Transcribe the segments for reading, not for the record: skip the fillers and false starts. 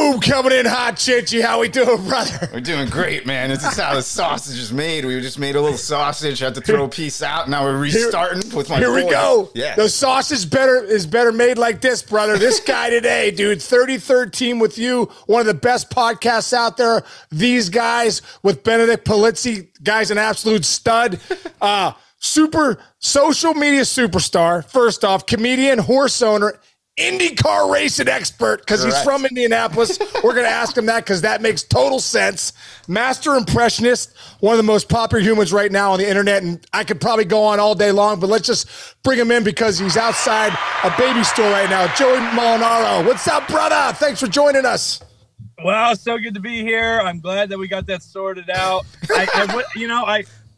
Boom, coming in hot, Chinchy. How we doing, brother? We're doing great, man. This is how the sausage is made. We just made a little sausage, had to throw a piece out. Now we're restarting with my Here we boy. go. Yeah. The sausage is better made like this, brother. This guy today, dude, 33rd team with you. One of the best podcasts out there. These guys with Benedict Polizzi, guy's an absolute stud. Super social media superstar. First off, comedian, horse owner, IndyCar racing expert, because he's from Indianapolis. We're going to ask him that because that makes total sense. Master impressionist, one of the most popular humans right now on the internet, and I could probably go on all day long, but let's just bring him in because he's outside a baby store right now. Joey Mulinaro, what's up, brother? Thanks for joining us. Well, so good to be here. I'm glad that we got that sorted out.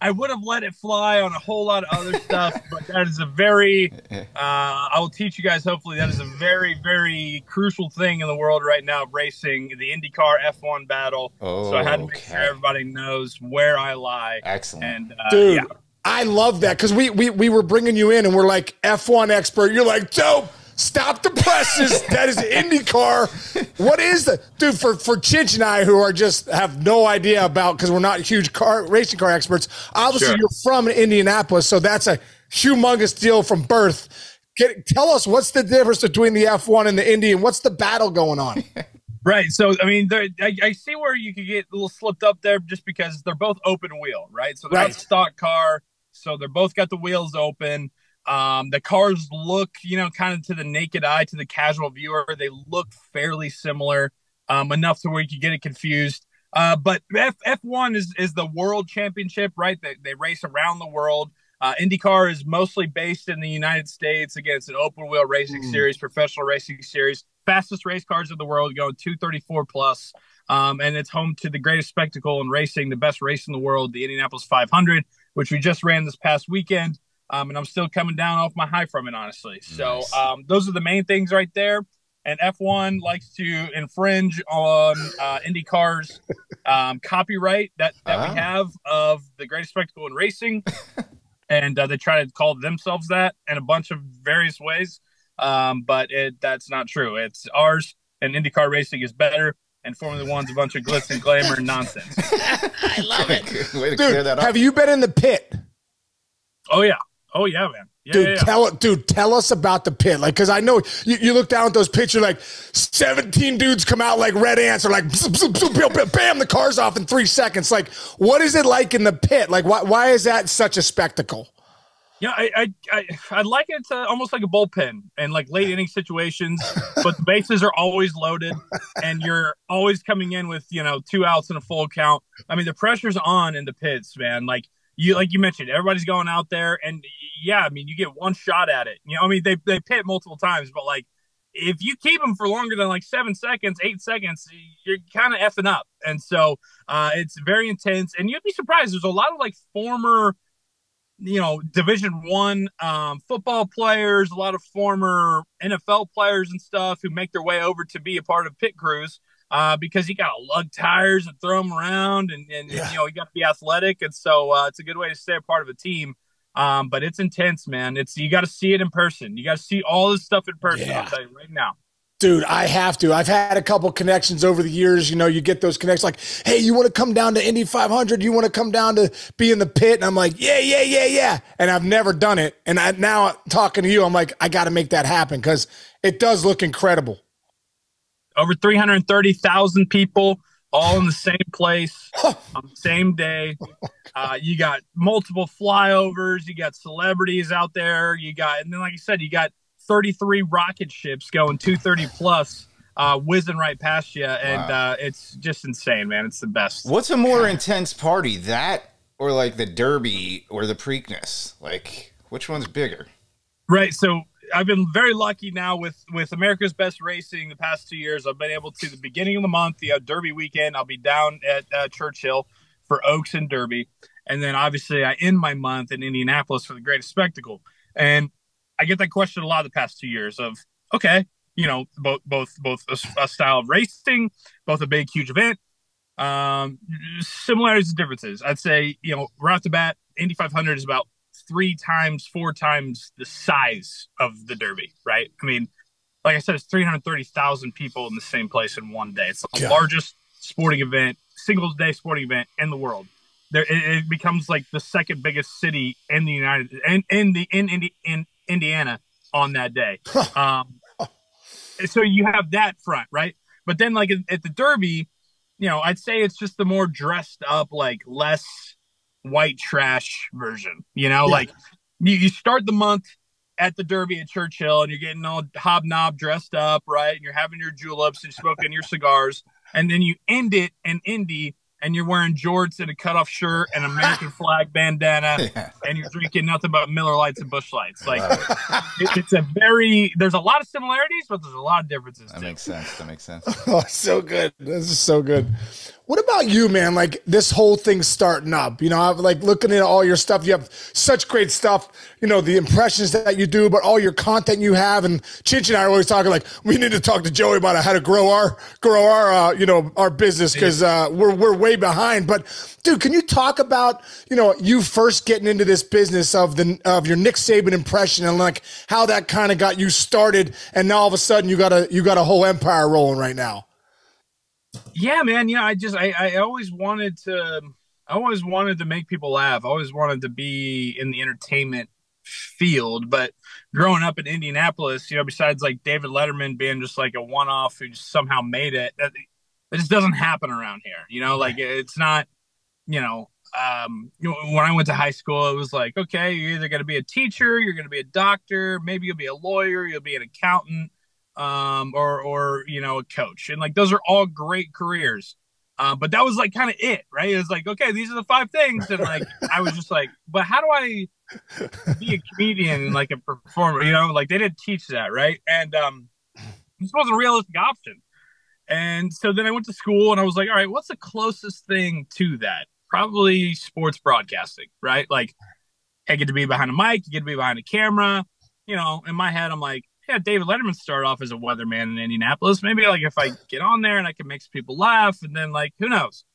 I would have let it fly on a whole lot of other stuff, but that is a very, I will teach you guys, hopefully, that is a very, very crucial thing in the world right now, racing, the IndyCar F1 battle. So I had to make sure everybody knows where I lie. Excellent. And, dude, yeah. I love that because we were bringing you in and we're like, F1 expert. You're like, dope. Stop the presses. That is IndyCar. What is that? Dude, for Chinch and I, who are just have no idea about, because we're not huge racing car experts, obviously You're from Indianapolis, so that's a humongous deal from birth. Tell us, what's the difference between the F1 and the Indy, and what's the battle going on? Right. So, I mean, I see where you could get a little slipped up there just because they're both open wheel, right? So they're not stock car, so they're both got the wheels open. The cars look, kind of to the naked eye, to the casual viewer, they look fairly similar, enough to where you could get it confused. But F1 is the world championship, right? They race around the world. IndyCar is mostly based in the United States. Again, it's an open wheel racing series, professional racing series, fastest race cars in the world, going 234 plus. And it's home to the greatest spectacle in racing, the best race in the world, the Indianapolis 500, which we just ran this past weekend. And I'm still coming down off my high from it, honestly. So those are the main things right there. And F1 likes to infringe on IndyCar's copyright that we have of the greatest spectacle in racing. And they try to call themselves that in a bunch of various ways. But that's not true. It's ours, and IndyCar racing is better. And Formula One's a bunch of glitz and glamour and nonsense. I love it. Way to clear that up. Have you been in the pit? Oh, yeah. Oh, yeah, man. Yeah, Tell us about the pit. Like, because I know you look down at those pictures, like 17 dudes come out like red ants, or like bam, the car's off in 3 seconds. Like, what is it like in the pit? Like, why is that such a spectacle? Yeah, I like it almost like a bullpen and like late inning situations, but the bases are always loaded and you're always coming in with 2 outs and a full count. I mean, the pressure's on in the pits, man. Like you mentioned, everybody's going out there, and yeah, I mean, you get one shot at it. I mean, they pit multiple times, but like if you keep them for longer than like 7 seconds, 8 seconds, you're kind of effing up. And so it's very intense, and you'd be surprised. There's a lot of like former, Division I football players, a lot of former NFL players and stuff who make their way over to be a part of pit crews. Because you got to lug tires and throw them around, and you got to be athletic, and so it's a good way to stay a part of a team. But it's intense, man. You got to see it in person. You got to see all this stuff in person. I'll tell you right now. Dude, I have to. I've had a couple connections over the years. You get those connections like, hey, you want to come down to Indy 500? You want to come down to be in the pit? And I'm like, yeah. And I've never done it. And now talking to you, I'm like, I got to make that happen because it does look incredible. Over 330,000 people all in the same place on the same day. You got multiple flyovers. You got celebrities out there. And then, like you said, you got 33 rocket ships going 230 plus, whizzing right past you. And it's just insane, man. It's the best. What's a more intense party, that or like the Derby or the Preakness? Like, which one's bigger? Right. So I've been very lucky now with America's Best Racing the past 2 years. I've been able to, the beginning of the month, the Derby weekend, I'll be down at Churchill for Oaks and Derby. And then obviously I end my month in Indianapolis for the greatest spectacle. And I get that question a lot the past 2 years of, okay, both a style of racing, both a big, huge event, similarities and differences. I'd say, right off the bat, Indy 500 is about 3 times, 4 times the size of the Derby, right? I mean, like I said, it's 330,000 people in the same place in one day. It's the God. largest sporting event, single day sporting event in the world. It becomes like the second biggest city in the in Indiana on that day. So you have that front, right? But then like at the Derby, you know, I'd say it's just the more dressed up, like less white trash version. You know, like you start the month at the Derby at Churchill and you're getting all hobnob dressed up, right? And you're having your juleps and smoking your cigars. And then you end it in Indy and you're wearing jorts and a cutoff shirt and American flag bandana and you're drinking nothing but Miller Lights and Busch Lights. Like it's a there's a lot of similarities, but there's a lot of differences. That makes sense. That makes sense. Oh, so good. This is so good. What about you, man? Like this whole thing starting up, you know, I'm like looking at all your stuff. You have such great stuff, you know, the impressions that you do, but all your content you have. And Chinch and I are always talking like, we need to talk to Joey about how to grow our, you know, our business. Cause, we're way behind, but dude, can you talk about, you know, you first getting into this business of your Nick Saban impression and like how that kind of got you started. And now all of a sudden you got a whole empire rolling right now. Yeah, man. Yeah, I always wanted to make people laugh. I always wanted to be in the entertainment field. But growing up in Indianapolis, you know, besides like David Letterman being just like a one-off who just somehow made it, it just doesn't happen around here. You know, like it's not, you know, when I went to high school, it was like, okay, you're either going to be a teacher, you're going to be a doctor, maybe you'll be a lawyer, you'll be an accountant. Or you know, a coach, and like those are all great careers, but that was like kind of it, right? It was like, okay, these are the 5 things, and like I was just like, but how do I be a comedian and like a performer? You know, like they didn't teach that, right? And this wasn't a realistic option. And so then I went to school, and I was like, all right, what's the closest thing to that? Probably sports broadcasting, right? Like I get to be behind a mic, you get to be behind a camera. You know, in my head, I'm like, yeah, David Letterman started off as a weatherman in Indianapolis. Maybe like if I get on there and I can make some people laugh, and then like who knows?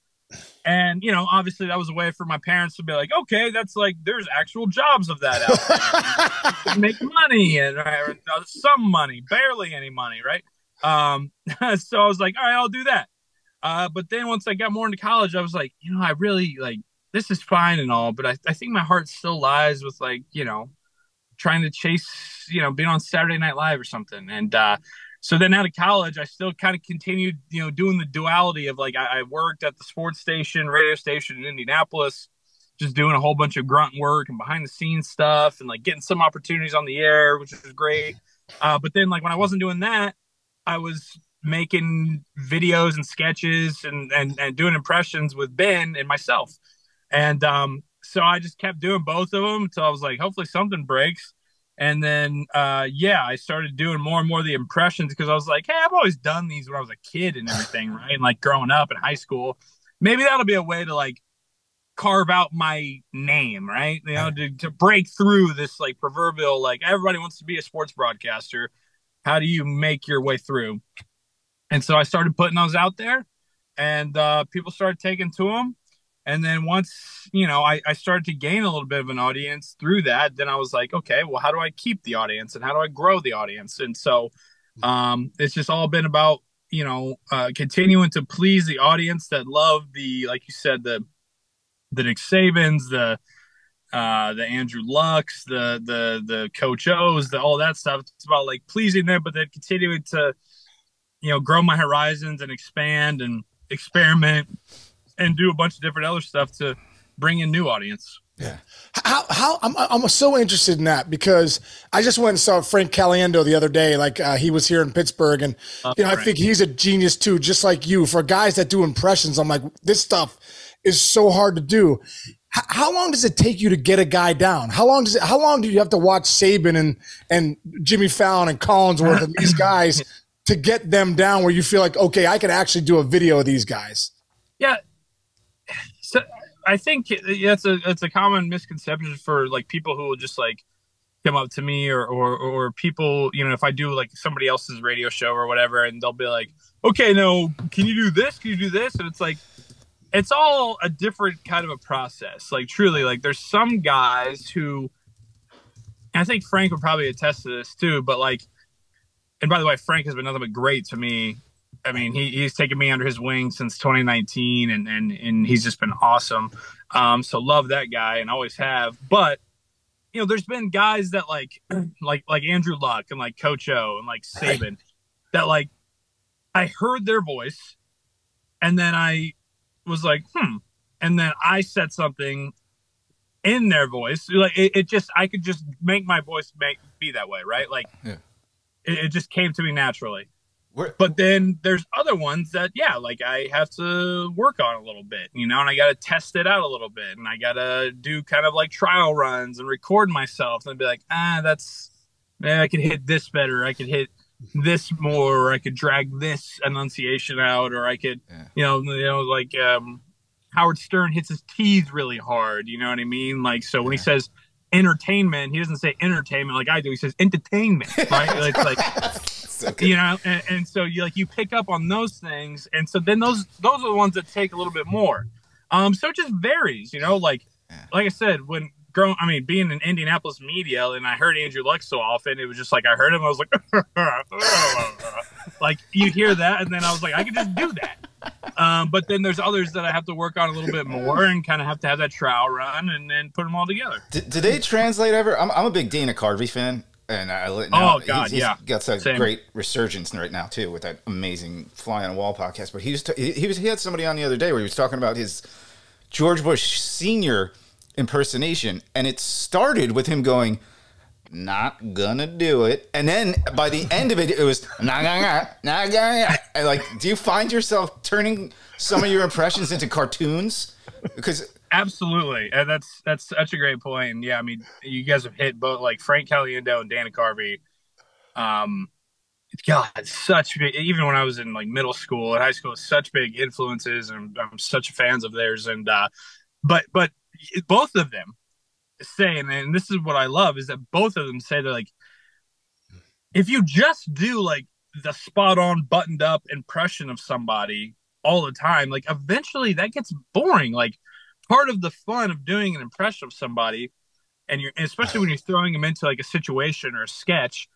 And you know, obviously that was a way for my parents to be like, okay, that's like there's actual jobs of that out there. Make money and some money, barely any money, right? So I was like, all right, I'll do that. But then once I got more into college, I was like, you know, I really like this is fine and all, but I think my heart still lies with like, you know, trying to chase, you know, being on Saturday Night Live or something. And so then out of college, I still kind of continued, you know, doing the duality of like I worked at the sports station, radio station in Indianapolis, just doing a whole bunch of grunt work and behind the scenes stuff and like getting some opportunities on the air, which was great. But then like when I wasn't doing that, I was making videos and sketches and doing impressions with Ben and myself. And so I just kept doing both of them until I was like, hopefully something breaks. And then, I started doing more and more of the impressions because I was like, hey, I've always done these when I was a kid and everything, right? And like growing up in high school, maybe that'll be a way to like carve out my name, right? You know, to break through this like proverbial, like everybody wants to be a sports broadcaster. How do you make your way through? And so I started putting those out there and people started taking to them. And then once, you know, I started to gain a little bit of an audience through that, then I was like, okay, well, how do I keep the audience and how do I grow the audience? And so it's just all been about, you know, continuing to please the audience that love the, like you said, the Nick Sabans, the Andrew Lucks, the Coach O's, all that stuff. It's about like pleasing them, but then continuing to, you know, grow my horizons and expand and experiment and do a bunch of different other stuff to bring in new audience. Yeah. How I'm so interested in that because I just went and saw Frank Caliendo the other day. Like he was here in Pittsburgh and, you know, I think he's a genius too, just like you. For guys that do impressions, I'm like, this stuff is so hard to do. How long does it take you to get a guy down? How long do you have to watch Saban and Jimmy Fallon and Collinsworth and these guys to get them down where you feel like, okay, I can actually do a video of these guys? Yeah. So I think it's a common misconception for like people who will just like come up to me or people, you know, if I do like somebody else's radio show or whatever, and they'll be like, okay, no, can you do this? Can you do this? And it's like, it's all a different kind of a process. Like truly, like there's some guys who, and I think Frank would probably attest to this too, but like and by the way, Frank has been nothing but great to me. I mean, he's taken me under his wing since 2019, and he's just been awesome. So love that guy and always have. But there's been guys that like Andrew Luck and like Coach O and like Saban that like I heard their voice, and then I was like, and then I said something in their voice. Like it just, I could just make my voice be that way, right? Like it just came to me naturally. But then there's other ones that, like I have to work on a little bit, and I got to test it out a little bit, and I got to do kind of like trial runs and record myself and be like, I could hit this better. I could hit this more, or I could drag this enunciation out, or I could, like Howard Stern hits his T's really hard. You know what I mean? Like, so when he says entertainment, he doesn't say entertainment like I do. He says entertainment, right? It's like, so and so you pick up on those things, and so then those are the ones that take a little bit more. So it just varies, like I said, being in Indianapolis media, and I heard Andrew Luck so often, it was just like I heard him, I was like, like you hear that, and then I was like, I can just do that. But then there's others that I have to work on a little bit more, and kind of have to have that trial run, and then put them all together. Did they translate ever? I'm a big Dana Carvey fan. And he's got such great resurgence right now too with that amazing Fly on a Wall podcast. But he had somebody on the other day where he was talking about his George Bush Sr. impersonation, and it started with him going, "Not gonna do it," and then by the end of it, it was not gonna. And like, do you find yourself turning some of your impressions into cartoons? Because absolutely, and that's such a great point. And yeah, I mean, you guys have hit both, like Frank Caliendo and Dana Carvey. God, such big. Even when I was in like middle school and high school, such big influences, and I'm such fans of theirs. And but both of them say, and this is what I love, is that both of them say they're like, if you just do like the spot on buttoned up impression of somebody all the time, like eventually that gets boring. Like, part of the fun of doing an impression of somebody, and especially when you're throwing them into like a situation or a sketch,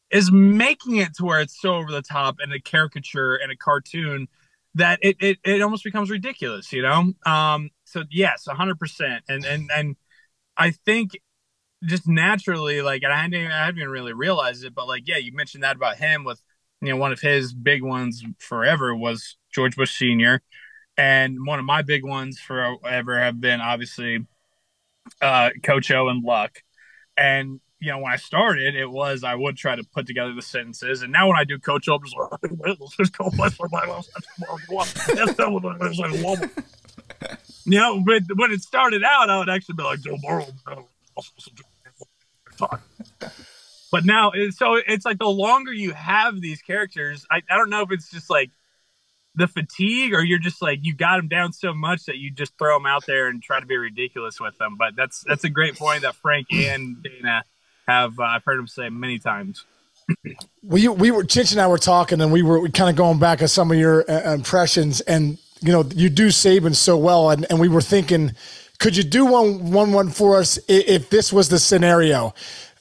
is making it to where it's so over the top and a caricature and a cartoon that it almost becomes ridiculous, So yes, 100%. And I think just naturally, like, and I hadn't even really realized it, but like, yeah, you mentioned that about him with, one of his big ones forever was George Bush Sr. And one of my big ones forever have been obviously Coach O and Luck. And, when I started, I would try to put together the sentences. And now when I do Coach O, I'm just like, but when it started out, I would actually be like, Joe Burrow. But now, so it's like the longer you have these characters, I don't know if it's just like the fatigue, or you're just like, you got them down so much that you just throw them out there and try to be ridiculous with them. But that's a great point that Frank and Dana have. I've heard them say many times. We were Chich and I were talking, and we kind of going back at some of your impressions, and you do Saban so well, and we were thinking, could you do one for us if this was the scenario?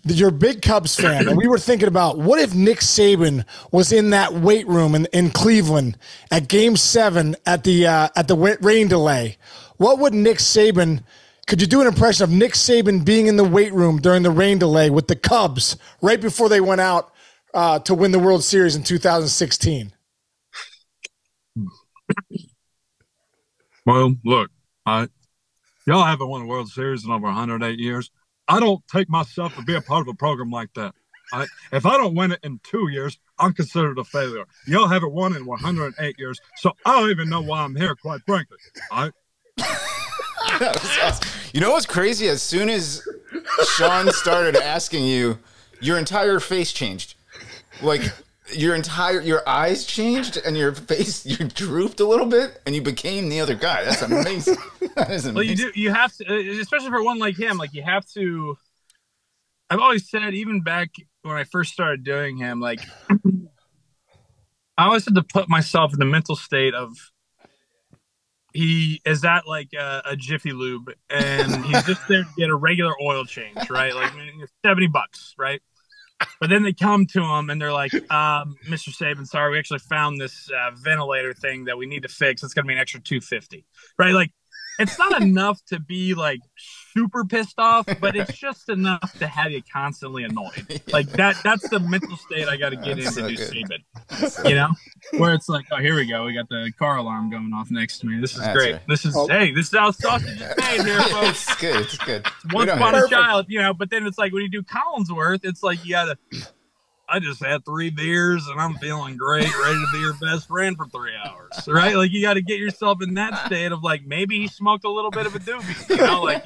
You're a big Cubs fan, and we were thinking about, what if Nick Saban was in that weight room in Cleveland at Game 7 at the rain delay? What would Nick Saban? Could you do an impression of Nick Saban being in the weight room during the rain delay with the Cubs right before they went out to win the World Series in 2016? Well, look, y'all haven't won a World Series in over 108 years. I don't take myself to be a part of a program like that. If I don't win it in 2 years, I'm considered a failure. Y'all haven't won in 108 years, so I don't even know why I'm here, quite frankly. That was awesome. You know what's crazy? As soon as Sean started asking you, your entire face changed. Like, your eyes changed and your face, you drooped a little bit and you became the other guy. That's amazing. That is amazing. Well, you have to, especially for one like him, like you have to, I've always said, even back when I first started doing him, like I always had to put myself in the mental state of, he is at like a Jiffy Lube and he's just there to get a regular oil change, right? Like $70, right? But then they come to him and they're like, Mr. Saban, sorry, we actually found this ventilator thing that we need to fix. It's going to be an extra $250, right? Like, it's not enough to be like super pissed off, but it's just enough to have you constantly annoyed. Like that's the mental state I got to get into to do Saban, you know, where it's like, oh, here we go. We got the car alarm going off next to me. This is great. Right. This is, hey, this is how sausage is made here, folks. It's good. It's good. Once upon a child, you know, but then it's like when you do Collinsworth, it's like you got to, I just had 3 beers and I'm feeling great, ready to be your best friend for 3 hours, right? Like you got to get yourself in that state of like, maybe he smoked a little bit of a doobie, you know, like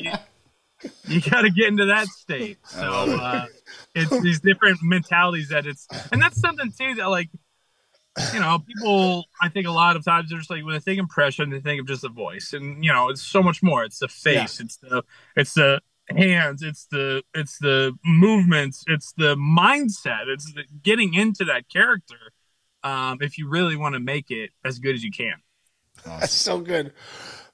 you got to get into that state. So it's these different mentalities that and that's something too that like, you know, people, I think a lot of times they're just like, when they think impression, they think of just the voice, and you know, it's so much more. It's the face, it's the hands, it's the movements, it's the mindset, it's the getting into that character if you really want to make it as good as you can. That's so good.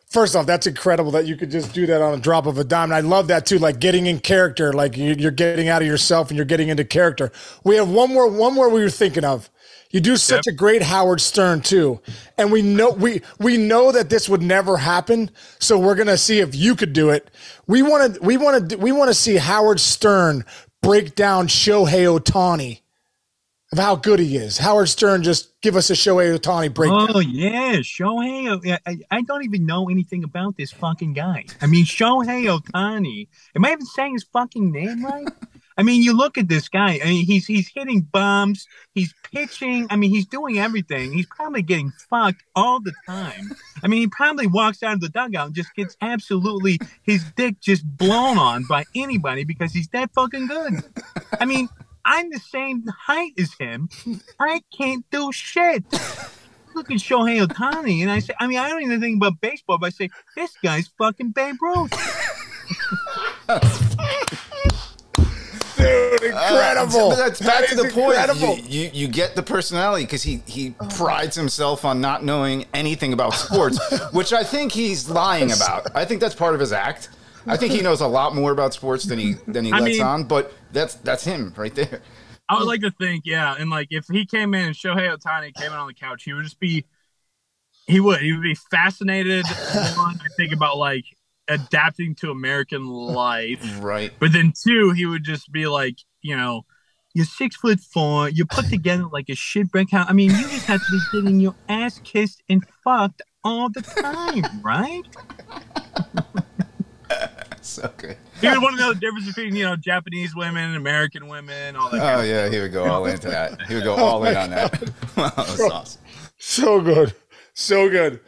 First off, that's incredible that you could just do that on a drop of a dime. And I love that too, like getting in character, like you're getting out of yourself and you're getting into character. We have one more we were thinking of. You do such a great Howard Stern too, and we know that this would never happen. So we're gonna see if you could do it. We want to see Howard Stern break down Shohei Ohtani, of how good he is. Howard Stern, just give us a Shohei Ohtani breakdown. Oh yeah, Shohei. I don't even know anything about this fucking guy. I mean, Shohei Ohtani. Am I even saying his fucking name right? I mean, you look at this guy. I mean, he's hitting bombs. He's pitching. I mean, he's doing everything. He's probably getting fucked all the time. I mean, he probably walks out of the dugout and just gets absolutely his dick just blown on by anybody because he's that fucking good. I mean, I'm the same height as him. I can't do shit. Look at Shohei Ohtani, and I say, I mean, I don't even think about baseball, but I say, this guy's fucking Babe Ruth. Dude, incredible. That's back to the point. You get the personality because he prides himself on not knowing anything about sports, which I think he's lying about. I think that's part of his act. I think he knows a lot more about sports than he lets on, but that's him right there. I would like to think, yeah, and like if he came in and Shohei Ohtani came in on the couch, he would just be fascinated. One, I think about like adapting to American life, right? But then two, he would just be like, you know, you're 6'4", you're put together like a shitbrick house. I mean, you just have to be getting your ass kissed and fucked all the time, right? So good. He would want to know the difference between, you know, Japanese women and American women, all that. Oh yeah, he would go all into that. He would go all in on that. Wow, that's awesome. So good, so good.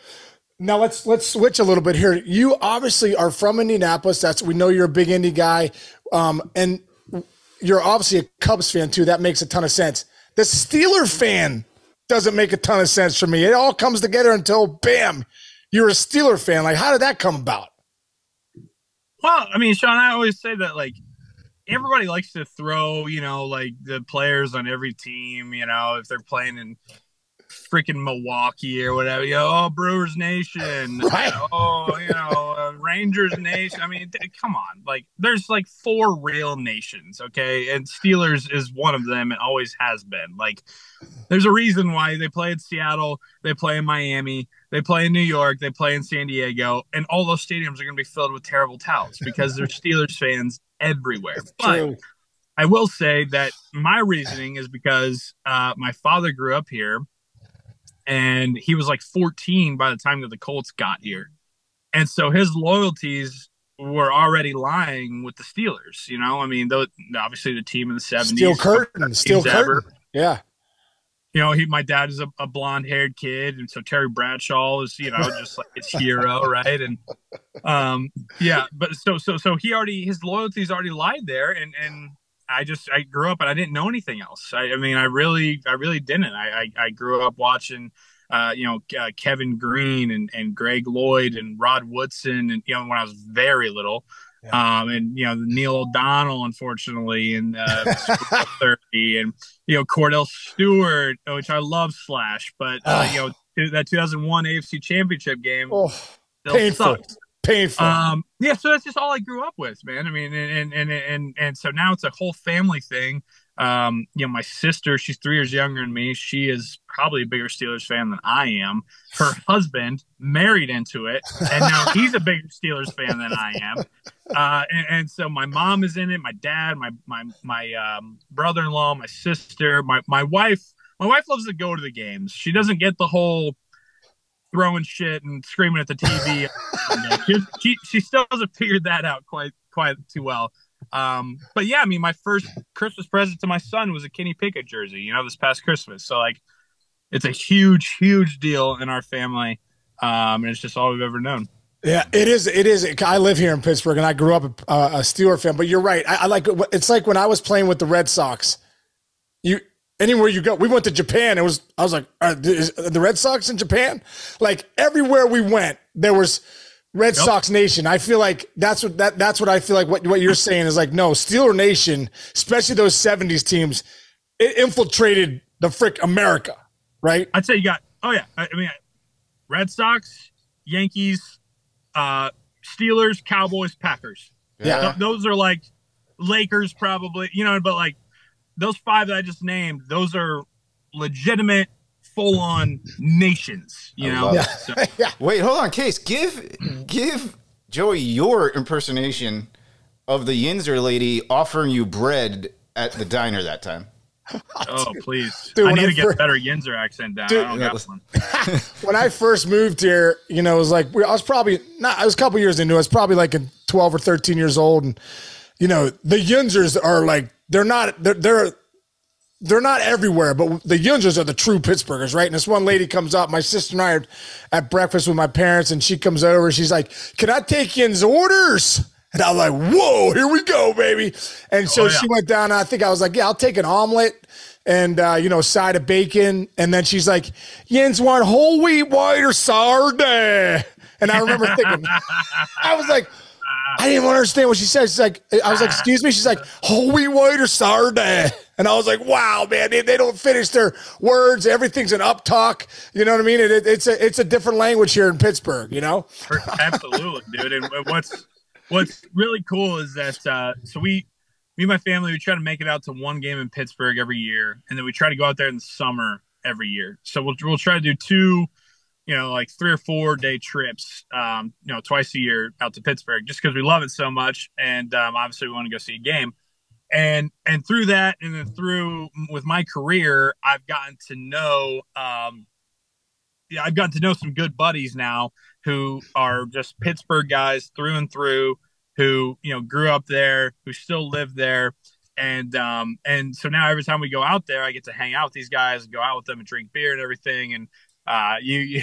Now let's switch a little bit here. You obviously are from Indianapolis. We know you're a big Indy guy, and you're obviously a Cubs fan too. That makes a ton of sense. The Steeler fan doesn't make a ton of sense for me. It all comes together until bam, you're a Steeler fan. Like, how did that come about? Well, I mean, Sean, I always say that, like, everybody likes to throw, you know, like the players on every team, you know, if they're playing in freaking Milwaukee or whatever, you know, oh, Brewers Nation, right. Rangers Nation. I mean, come on. Like, there's like 4 real nations, okay? And Steelers is one of them. It always has been. Like, there's a reason why they play in Seattle, they play in Miami, they play in New York, they play in San Diego, and all those stadiums are going to be filled with terrible touts because there's Steelers fans everywhere. But I will say that my reasoning is because my father grew up here, and he was like 14 by the time that the Colts got here. And so his loyalties were already lying with the Steelers, you know? I mean, obviously the team in the 70s. Steel curtain. Yeah. You know, my dad is a blonde-haired kid, and so Terry Bradshaw is, you know, just like his hero, right? And yeah, but so his loyalties already lied there, and I grew up and I didn't know anything else. I mean, I really didn't. I grew up watching, Kevin Green and Greg Lloyd and Rod Woodson, and, you know, when I was very little. Yeah. And, you know, Neil O'Donnell, unfortunately, and 30, and, you know, Cordell Stewart, which I love Slash, but, you know, that 2001 AFC Championship game. Painful. Yeah, so that's just all I grew up with, man. I mean, and so now it's a whole family thing. My sister, she's 3 years younger than me. She is probably a bigger Steelers fan than I am. Her husband married into it, and now he's a bigger Steelers fan than I am. And so my mom is in it, my dad, my brother-in-law, my sister, my wife. My wife loves to go to the games. She doesn't get the whole throwing shit and screaming at the TV. she still hasn't figured that out quite too well. But yeah, I mean, my first Christmas present to my son was a Kenny Pickett jersey, this past Christmas. So like, it's a huge, huge deal in our family. And it's just all we've ever known. Yeah, it is. It is. I live here in Pittsburgh and I grew up a Steeler fan, but you're right. I like, it's like when I was playing with the Red Sox, anywhere you go, we went to Japan. I was like, is the Red Sox in Japan? Like everywhere we went, there was Red Sox Nation. I feel like that's what I feel like what you're saying is like, no, Steeler Nation, especially those 70s teams, it infiltrated the frick America, right? I'd say you got, I mean, Red Sox, Yankees, Steelers, Cowboys, Packers. Yeah. Those are like Lakers probably, but like those 5 that I just named, those are legitimate full-on nations, Yeah. So. Yeah. Wait, hold on, Case. Give Joey your impersonation of the Yinzer lady offering you bread at the diner that time. Oh, please. Dude, I need to get a better Yinzer accent down. Dude, I don't got one. When I first moved here, it was like, I was a couple years into it. I was probably like 12 or 13 years old. And, the Yinzers are like, they're not everywhere, but the Yinzers are the true Pittsburghers, right? And this one lady comes up, my sister and I are at breakfast with my parents, and she comes over, she's like, "Can I take Yin's orders?" And I was like, "Whoa, here we go, baby." And so she went down, and I think I was like, "Yeah, I'll take an omelet and, side of bacon." And then she's like, "Yin's want whole wheat, white, or sour day?" And I remember thinking, I was like, I didn't even understand what she said. She's like, I was like, "Excuse me?" She's like, "Whole wheat, white, or sour day?" And I was like, wow, man, they don't finish their words. Everything's an uptalk. You know what I mean? It's a different language here in Pittsburgh, Absolutely, dude. And what's really cool is that, so me and my family, we try to make it out to one game in Pittsburgh every year. And then we try to go out there in the summer every year. So we'll try to do 2, like 3 or 4 day trips, twice a year out to Pittsburgh, just because we love it so much. And obviously we want to go see a game. And through that, and then through with my career, I've gotten to know some good buddies now who are just Pittsburgh guys through and through, who grew up there, who still live there, and so now every time we go out there, I get to hang out with these guys, and go out with them and drink beer and everything. And you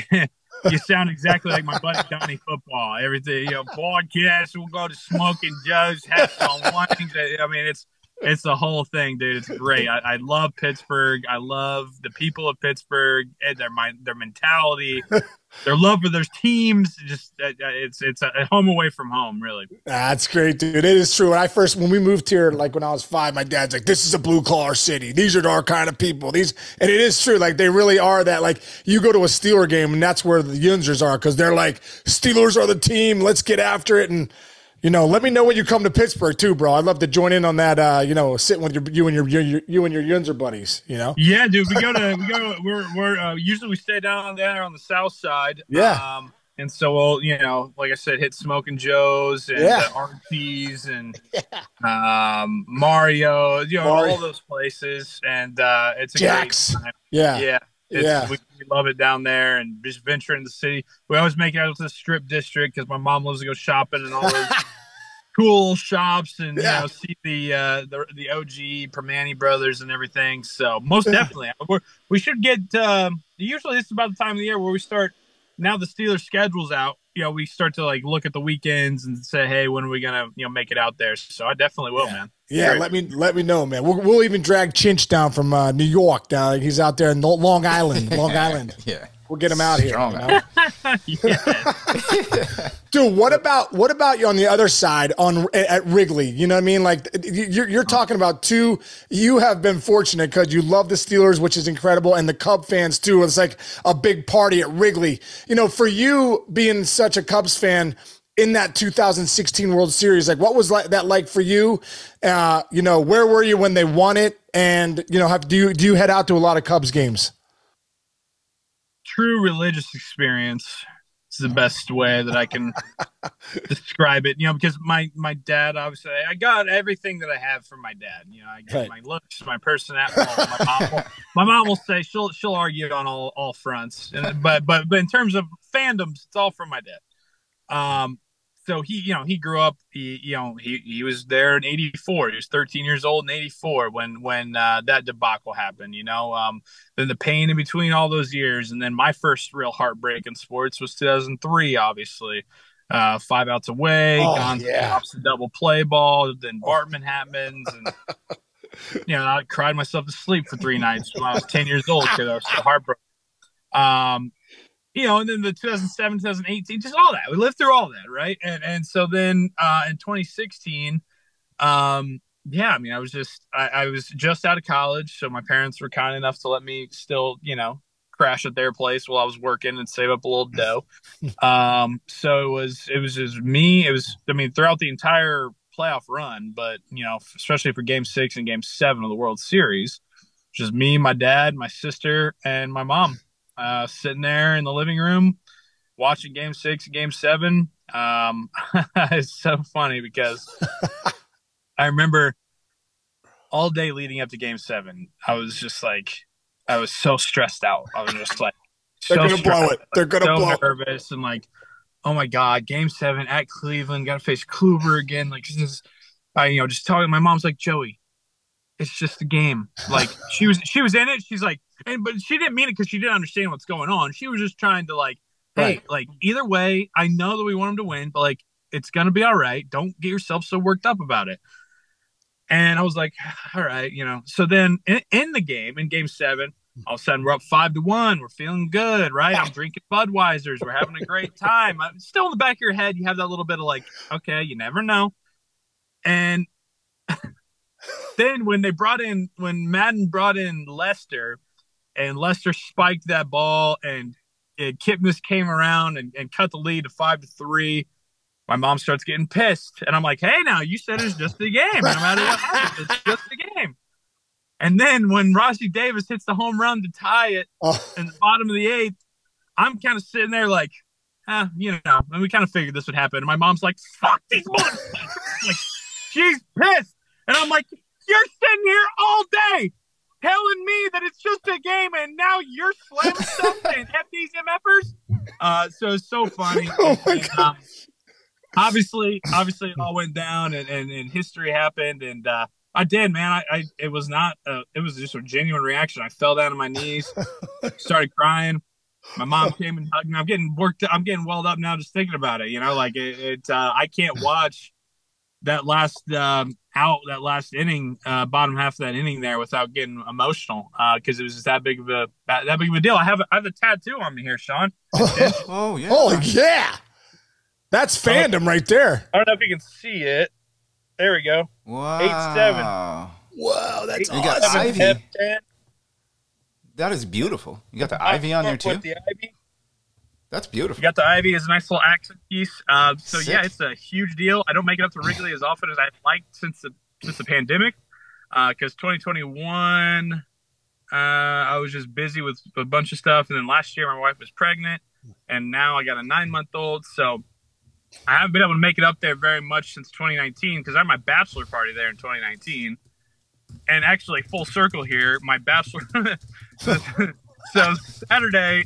sound exactly like my buddy Johnny Football. Everything, podcast, we'll go to Smoking Joe's, have some wings. I mean, it's the whole thing, dude. It's great. I love Pittsburgh. I love the people of Pittsburgh and their mentality, their love for their teams. Just it's a home away from home, really. That's great, dude. It is true. When we moved here, like when I was 5, my dad's like, "This is a blue collar city. These are our kind of people." And it is true. Like they really are that. Like you go to a Steeler game, and that's where the Yinzers are, because they're like, Steelers are the team. Let's get after it. And let me know when you come to Pittsburgh too, bro. I'd love to join in on that. Sitting with you and your Yinzer buddies. Yeah, dude. We're usually we stay down there on the south side. Yeah. And so we'll, like I said, hit Smoking Joe's and RT's and Mario, all those places. And it's a Jack's. great time. Yeah. Yeah. We love it down there, and just venturing the city. We always make it out to the Strip District because my mom loves to go shopping and all those cool shops, and see the OG Permane brothers and everything. So most definitely, we should get. Usually, this is about the time of the year where we start. Now the Steelers schedule's out. We start to like look at the weekends and say, hey, when are we gonna make it out there? So I definitely will, man. Yeah, let me know, man. We'll even drag Chinch down from New York. He's out there in Long Island. Yeah, we'll get him out Strong here. Dude, what about you on the other side at Wrigley? You know what I mean? Like you're talking about two. You have been fortunate because you love the Steelers, which is incredible, and the Cub fans too. It's like a big party at Wrigley. For you being such a Cubs fan, in that 2016 World Series. Like, what was that like for you? You know, where were you when they won it? And, you know, do you head out to a lot of Cubs games? True religious experience is the best way that I can describe it. You know, because my dad, obviously, I got everything that I have from my dad. You know, I got my looks, my personality. My mom will say she'll argue on all fronts, but in terms of fandoms, it's all from my dad. So he grew up, he was there in 84. He was 13 years old in 84 when that debacle happened, then the pain in between all those years. And then my first real heartbreak in sports was 2003, obviously. 5 outs away, gone to the double play ball. Then Bartman happens. And, I cried myself to sleep for 3 nights when I was 10 years old because I was so heartbroken. And then the 2007, 2018, just all that. We lived through all that, right? And so then in 2016, I was just out of college, so my parents were kind enough to let me still, crash at their place while I was working and save up a little dough. So it was just me. Throughout the entire playoff run, but especially for Game 6 and Game 7 of the World Series, just me, my dad, my sister, and my mom. Sitting there in the living room watching Game 6 and Game 7. It's so funny because I remember all day leading up to Game 7, I was so stressed out. I was just like, they're going to blow it. They're going to blow it. Nervous and like, oh my God, Game 7 at Cleveland, got to face Kluber again. Like, just talking. My mom's like, Joey, it's just a game. Like she was in it. She's like, but she didn't mean it because she didn't understand what's going on. She was just trying to like, hey, like either way, I know that we want him to win, but like it's gonna be all right. Don't get yourself so worked up about it. And I was like, all right, So then in the game, in Game 7, all of a sudden we're up 5-1. We're feeling good, right? I'm drinking Budweisers. We're having a great time. Still in the back of your head, you have that little bit of like, okay, you never know. And then when Madden brought in Lester, and Lester spiked that ball, and Kipnis came around and cut the lead to 5-3. My mom starts getting pissed, and I'm like, "Hey, now you said it's just a game. No matter what happens, it's just a game." And then when Rossi Davis hits the home run to tie it in the bottom of the 8th, I'm kind of sitting there like, and we kind of figured this would happen. And my mom's like, "Fuck these motherfuckers!" Like, she's pissed, and I'm like, "You're sitting here all day telling me that it's just a game, and now you're slamming stuff and F these MFers." So it's so funny. Oh my God. Obviously it all went down, and history happened, and I did, man. It was just a genuine reaction. I fell down on my knees, started crying. My mom came and hugged me. I'm getting welled up now just thinking about it. I can't watch that last that last inning, bottom half of that inning there, without getting emotional, because it was just that big of a deal. I have a tattoo on me here, Sean. Oh yeah! Oh yeah! That's fandom right there. I don't know if you can see it. There we go. Wow. 8-7. Wow, that's you got awesome. ivy. That is beautiful. You got the ivy on there too. The ivy. That's beautiful. You got the ivy as a nice little accent piece. So Sick. yeah, it's a huge deal. I don't make it up to Wrigley as often as I'd like since the pandemic, because 2021 I was just busy with a bunch of stuff, and then last year my wife was pregnant, and now I got a 9-month-old. So I haven't been able to make it up there very much since 2019, because I had my bachelor party there in 2019. And actually, full circle here, my bachelor. So Saturday,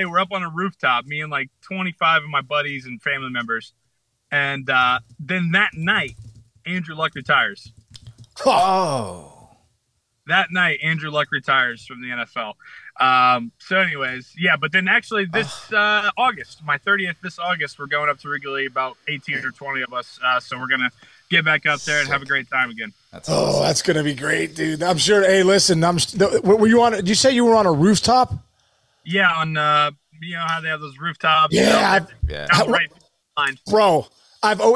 we're up on a rooftop, me and like 25 of my buddies and family members. And then that night, Andrew Luck retires. Oh. That night, Andrew Luck retires from the NFL. So anyways, yeah, but then actually this August, my 30th, this August, we're going up to Wrigley, about 18 or 20 of us. So we're going to get back up there and have a great time again. That's awesome. That's going to be great, dude. I'm sure. Hey, listen, were you on, did you say you were on a rooftop? Yeah. On, you know how they have those rooftops. Yeah. Right. Bro,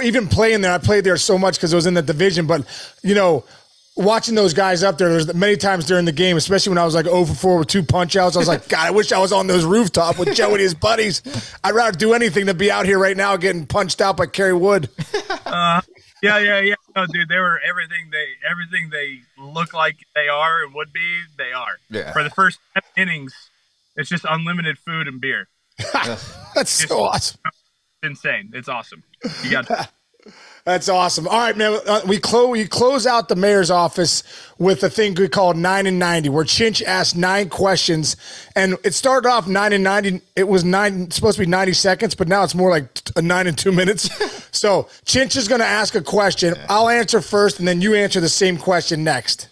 even playing there, I played there so much because it was in the division, but watching those guys up there, there's many times during the game, especially when I was like 0 for 4 with 2 punch outs. I was like, God, I wish I was on those rooftop with Joe and his buddies. I'd rather do anything than be out here right now getting punched out by Kerry Wood. Yeah. No, dude, they were everything they look like they are and would be. They are. Yeah. For the first 10 innings, it's just unlimited food and beer. That's so awesome. It's insane. It's awesome. You got. That's awesome. All right, man. We close out the mayor's office with a thing we call 9 and 90, where Chinch asked 9 questions, and it started off 9 and 90. It was supposed to be 90 seconds, but now it's more like a 9 and 2 minutes. So Chinch is going to ask a question. I'll answer first, and then you answer the same question next.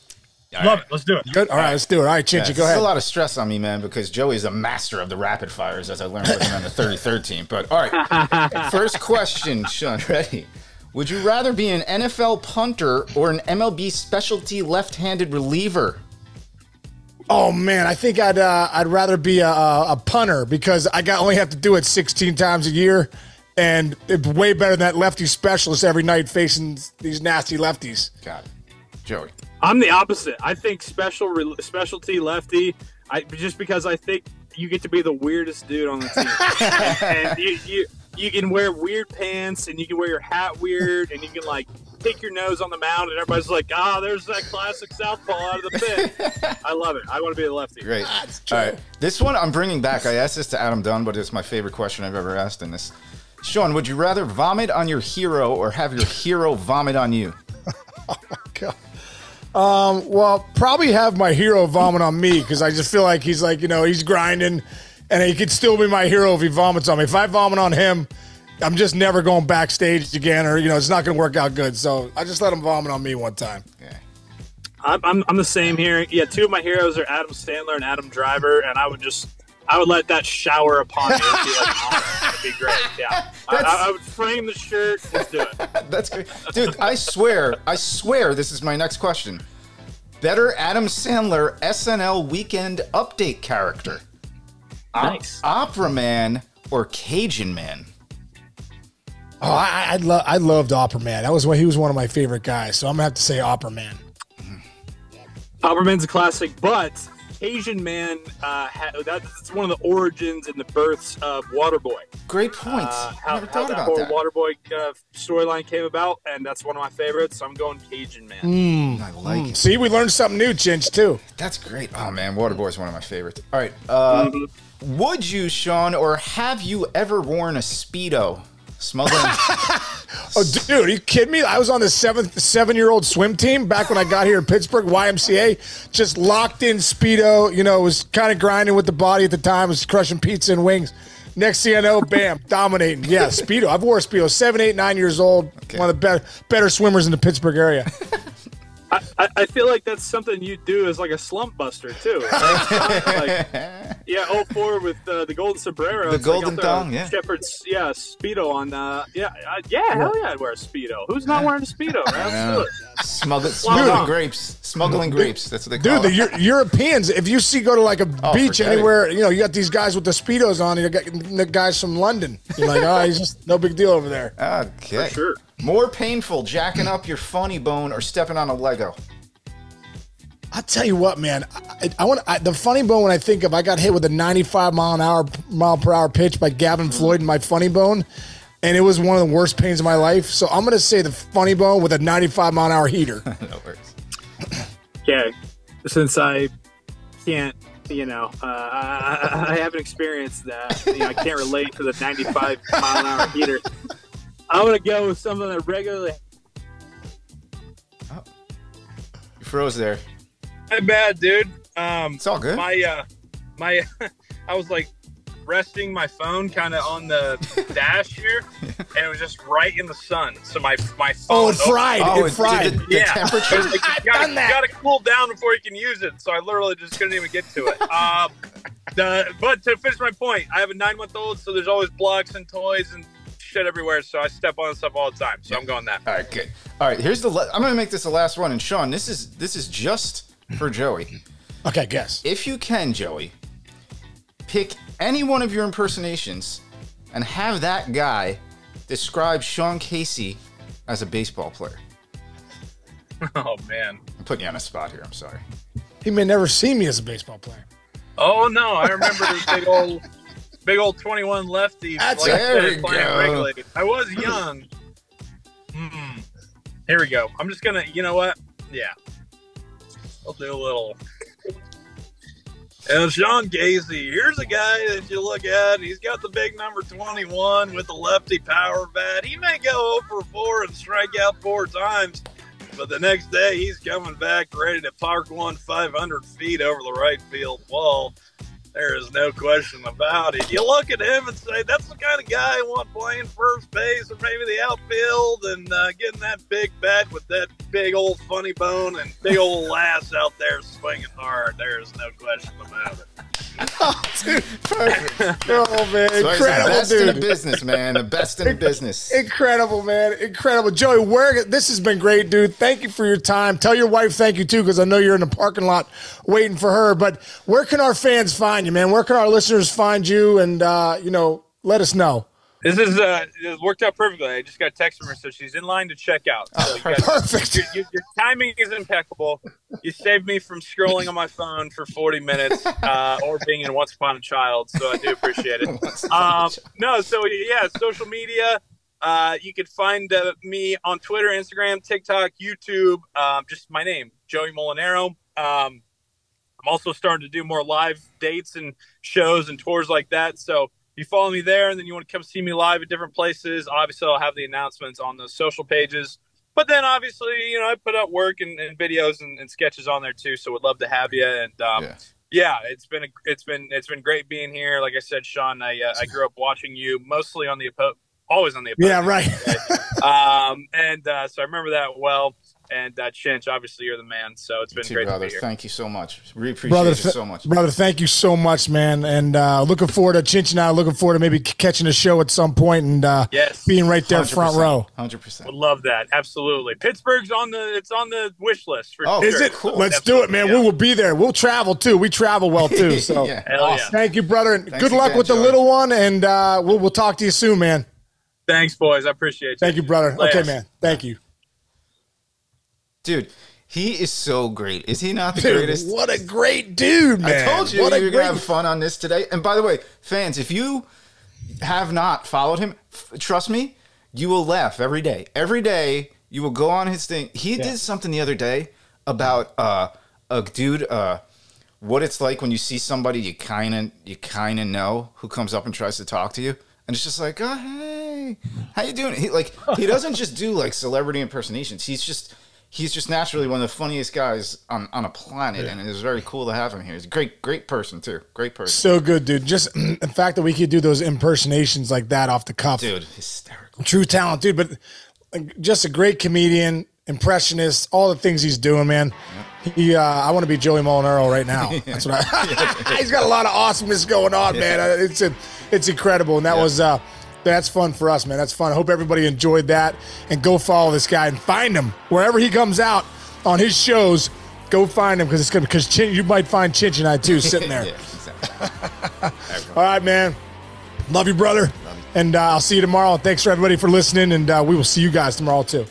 Love it. Let's do it. Good. All right, let's do it. All right, Chinchy, go ahead. There's a lot of stress on me, man, because Joey's a master of the rapid fires, as I learned with him on the 33rd team. But all right, first question, Sean. Ready? Would you rather be an NFL punter or an MLB specialty left-handed reliever? Oh man, I think I'd rather be a punter because I only have to do it 16 times a year, and it's way better than that lefty specialist every night facing these nasty lefties. Got it, Joey. I'm the opposite. I think specialty lefty. Just because I think you get to be the weirdest dude on the team, and you can wear weird pants, and you can wear your hat weird, and you can like pick your nose on the mound, and everybody's like, there's that classic southpaw out of the pit. I love it. I want to be the lefty. Great. All right, this one I'm bringing back. I asked this to Adam Dunn, but it's my favorite question I've ever asked in this. Sean, would you rather vomit on your hero or have your hero vomit on you? Oh my God. Well, probably have my hero vomit on me because I just feel like he's like, he's grinding and he could still be my hero if he vomits on me. If I vomit on him, I'm just never going backstage again or, it's not going to work out good. So I just let him vomit on me one time. Okay. I'm the same here. Yeah, 2 of my heroes are Adam Sandler and Adam Driver, and I would let that shower upon me. It'd be like, it'd be great. Yeah, I would frame the shirt. Let's do it. That's great, dude. I swear, this is my next question. Better Adam Sandler SNL Weekend Update character, nice. Opera Man or Cajun Man? Oh, I loved Opera Man. He was one of my favorite guys. So I'm gonna have to say Opera Man. Opera Man's a classic, but Asian Man, that's one of the origins and the births of Waterboy. Great point. How that whole Waterboy storyline came about, and that's one of my favorites. So I'm going Cajun Man. I like it. See, we learned something new, Chinch, too. That's great. Oh, man, Waterboy is one of my favorites. All right. Would you, Sean, or have you ever worn a Speedo? Smuggling. Oh, dude, are you kidding me? I was on the 7-year-old swim team back when I got here in Pittsburgh, YMCA, just locked in Speedo, was kind of grinding with the body at the time, was crushing pizza and wings. Next thing I know, bam, dominating. Yeah, Speedo. I've wore a Speedo, 7, 8, 9 years old, one of the better swimmers in the Pittsburgh area. I feel like that's something you do as like a slump buster too. Right? 04 with the golden sombrero, the golden thong, Shepherd's, Speedo on. Hell yeah, I'd wear a Speedo. Who's not wearing a Speedo? Right? Smuggling grapes. That's what they call it. Dude, the Europeans, if you go to like a beach anywhere, you got these guys with the Speedos on. You got the guys from London. You're like, he's just no big deal over there. Okay, for sure. More painful, jacking up your funny bone or stepping on a Lego? I'll tell you what, man. The funny bone when I think of, I got hit with a 95 mile per hour pitch by Gavin Floyd in my funny bone, and it was one of the worst pains of my life. So I'm going to say the funny bone with a 95 mile an hour heater. No worries. Yeah, since I can't, I haven't experienced that. I can't relate to the 95 mile an hour heater. I'm going to go with something that regularly. Oh. You froze there. I'm bad, dude. It's all good. I was like resting my phone kind of on the dash here, and it was just right in the sun. So my phone. Oh, it fried. It fried. The temperature. Like, you got to cool down before you can use it. So I literally just couldn't even get to it. But to finish my point, I have a 9-month-old, so there's always blocks and toys and shit everywhere. So I step on stuff all the time. So I'm going that. All right, good. All right, here's I'm going to make this the last one. And Sean, this is just for Joey. Okay, guess. If you can, Joey, pick any one of your impersonations and have that guy describe Sean Casey as a baseball player. Oh, man. putting you on a spot here. I'm sorry. He may never see me as a baseball player. Oh no, I remember this big old 21 lefty. That's playing regularly. I was young. Here we go. I'm just gonna. You know what? Yeah, I'll do a little. And Sean Casey, here's a guy that you look at. He's got the big number 21 with the lefty power bat. He may go 0 for 4 and strike out 4 times, but the next day he's coming back ready to park one 500 feet over the right field wall. There is no question about it. You look at him and say, that's the kind of guy I want playing first base or maybe the outfield and getting that big bat with that big old funny bone and big old lass out there swinging hard. There is no question about it. Oh, dude, perfect. Oh, man. So incredible, best dude. in the business, man. The best in the business. Incredible, man. Incredible. Joey, this has been great, dude. Thank you for your time. Tell your wife thank you, too, because I know you're in the parking lot waiting for her. But where can our fans find you, man? Where can our listeners find you? And, let us know. This is it worked out perfectly. I just got a text from her, so she's in line to check out. So perfect. Your timing is impeccable. You saved me from scrolling on my phone for 40 minutes or being in Once Upon a Child, so I do appreciate it. Social media. You can find me on Twitter, Instagram, TikTok, YouTube. Just my name, Joey Mulinaro. I'm also starting to do more live dates and shows and tours like that, so you follow me there, and then you want to come see me live at different places. Obviously, I'll have the announcements on the social pages. But then, obviously, I put out work and videos and sketches on there too. So, would love to have you. And it's been great being here. Like I said, Sean, I grew up watching you mostly on always on the opposing. Yeah, right. So I remember that well. And Chinch, obviously, you're the man. So it's been great to be here. Thank you so much. Really appreciate it so much. Brother, thank you so much, man. And looking forward to Chinch and I looking forward to maybe catching a show at some point and being right there front row. 100%. Would love that. Absolutely. Pittsburgh's on the wish list for sure. Is it? Cool. Let's do it, man. Yeah. We will be there. We'll travel too. We travel well too. So Thank you, brother. And good luck with the little one. And we'll talk to you soon, man. Thanks, boys. I appreciate you. Thank you, brother. Okay, man. Thank you. Dude, he is so great. Is he not the greatest? What a great dude, man. I told you you're going to have fun on this today. And by the way, fans, if you have not followed him, trust me, you will laugh every day. Every day, you will go on his thing. He did something the other day about a dude, what it's like when you see somebody you kind of know who comes up and tries to talk to you. And it's just like, oh, hey, how you doing? He doesn't just do like celebrity impersonations. He's just naturally one of the funniest guys on a planet, and it is very cool to have him here. He's a great person, too. Great person. So good, dude. Just the fact that we could do those impersonations like that off the cuff. Dude, hysterical. True talent, dude. But just a great comedian, impressionist, all the things he's doing, man. Yep. I want to be Joey Molinaro right now. That's what he's got a lot of awesomeness going on, man. It's incredible, and that was that's fun for us, man. That's fun. I hope everybody enjoyed that, and go follow this guy and find him wherever he comes out on his shows. Go find him because you might find Chinch and I too sitting there. Exactly. All right, man. Love you, brother. Love you. And I'll see you tomorrow. Thanks for everybody for listening, and we will see you guys tomorrow too.